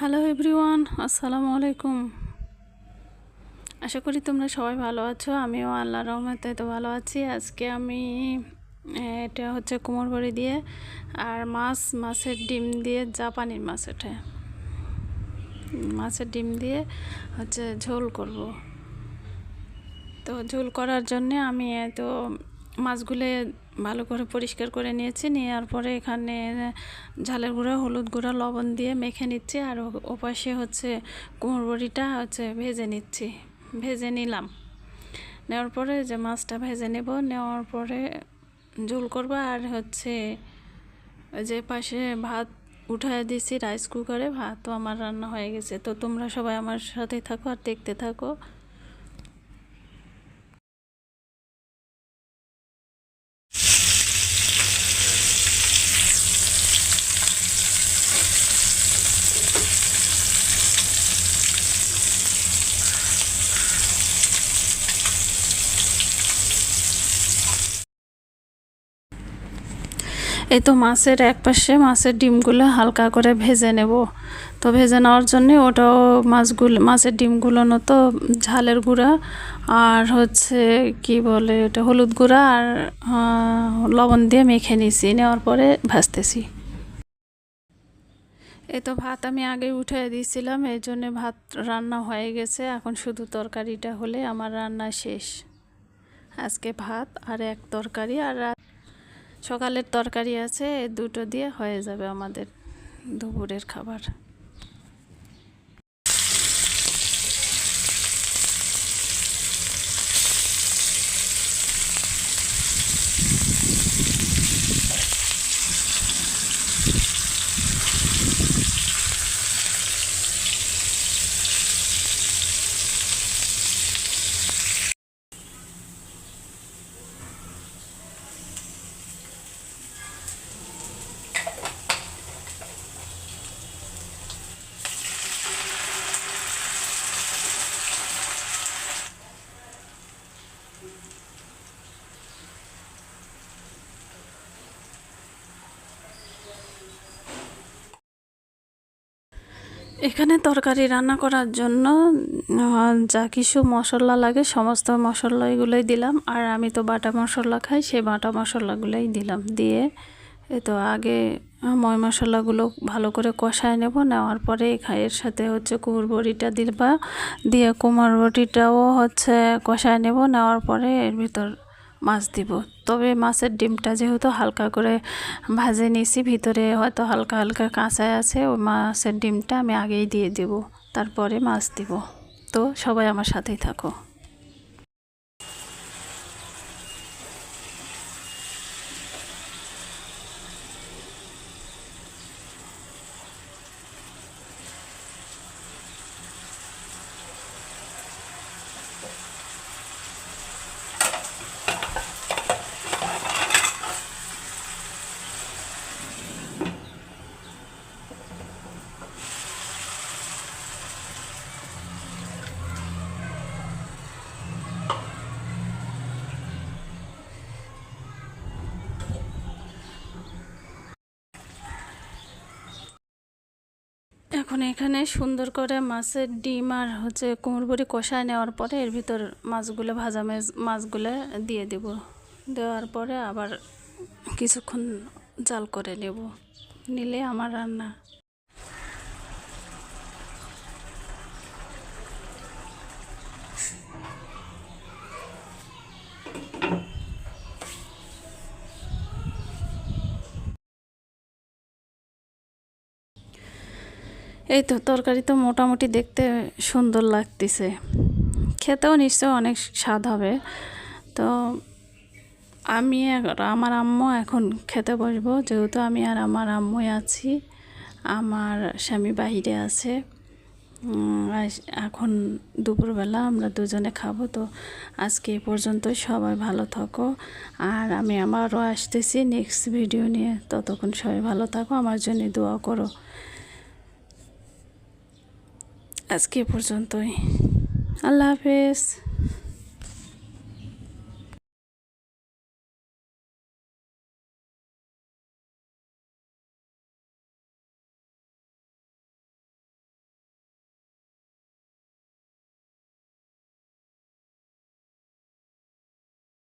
Hello everyone, আসসালামু আলাইকুম। আশা করি তোমরা সবাই ভালো আছো। আমিও আল্লাহর রহমতে তো ভালো আছি। আজকে আমি এটা হচ্ছে কোমর বড়ি দিয়ে আর মাছের ডিম দিয়ে, জাপানির মাছ, এটা মাছের ডিম দিয়ে হচ্ছে ঝোল করব। তো ঝোল করার জন্যে আমি তো মাছগুলো ভালো করে পরিষ্কার করে নিয়েছি। নেওয়ার পরে এখানে ঝালের গুঁড়া, হলুদ গুঁড়া, লবণ দিয়ে মেখে নিচ্ছি। আর ওপাশে হচ্ছে কুমড়ো বড়িটা হচ্ছে ভেজে নিলাম। নেওয়ার পরে যে মাছটা ভেজে নেব, নেওয়ার পরে ঝোল করব। আর হচ্ছে ওই যে পাশে ভাত উঠায় দিয়েছি রাইস কুকারে, ভাতও আমার রান্না হয়ে গেছে। তো তোমরা সবাই আমার সাথে থাকো আর দেখতে থাকো। এই তো মাছের এক পাশে মাছের ডিমগুলো হালকা করে ভেজে নেব। তো ভেজে নেওয়ার জন্যে ওটাও মাছের ডিমগুলো তো ঝালের গুঁড়া আর হচ্ছে কি বলে ওটা, হলুদ গুঁড়া আর লবণ দিয়ে মেখে নিয়েছি। নেওয়ার পরে ভাজতেছি। এই তো ভাত আমি আগে উঠিয়ে দিয়েছিলাম, এই জন্যে ভাত রান্না হয়ে গেছে। এখন শুধু তরকারিটা হলে আমার রান্না শেষ। আজকে ভাত আর এক তরকারি, আর সকালের তরকারি আছে, দুটো দিয়ে হয়ে যাবে আমাদের দুপুরের খাবার। এখানে তরকারি রান্না করার জন্য যা কিছু মশলা লাগে সমস্ত মশলা এগুলোই দিলাম। আর আমি তো বাটা মশলা খাই, সেই বাটা মশলাগুলোই দিলাম। দিয়ে তো আগে ময় মশলাগুলো ভালো করে কষায় নেব। নেওয়ার পরে এর সাথে হচ্ছে কুমড়ো বড়িটা দিয়ে কুমড়ো বড়িটাও হচ্ছে কষায় নেব। নেওয়ার পরে এর ভিতর মাছ দিব। তবে মাছের ডিমটা যেহেতু হালকা করে ভাজে নিয়েছি, ভিতরে হয়তো হালকা হালকা কাঁচা আছে, ওই মাছের ডিমটা আমি আগেই দিয়ে দেব, তারপরে মাছ দিব। তো সবাই আমার সাথেই থাকো। এখন এখানে সুন্দর করে মাছের ডিম আর হচ্ছে কুমড়ো বড়ি কষায় নেওয়ার পরে এর ভিতর মাছগুলো, ভাজা মাছগুলো দিয়ে দেব। দেওয়ার পরে আবার কিছুক্ষণ জাল করে নিলে আমার রান্না। এই তো তরকারি তো মোটামুটি দেখতে সুন্দর লাগতেছে, খেতেও নিশ্চয় অনেক স্বাদ হবে। তো আমি আমার আম্মু এখন খেতে বসবো, যেহেতু আমি আর আমার আম্মুই আছি, আমার স্বামী বাহিরে আছে। এখন দুপুরবেলা আমরা দুজনে খাবো। তো আজকে এই পর্যন্তই, সবাই ভালো থাকো। আর আমি আবারও আসতেছি নেক্সট ভিডিও নিয়ে। ততক্ষণ সবাই ভালো থাকো, আমার জন্য দোয়া করো। আজকে পর্যন্তই, আল্লাহ হাফেজ।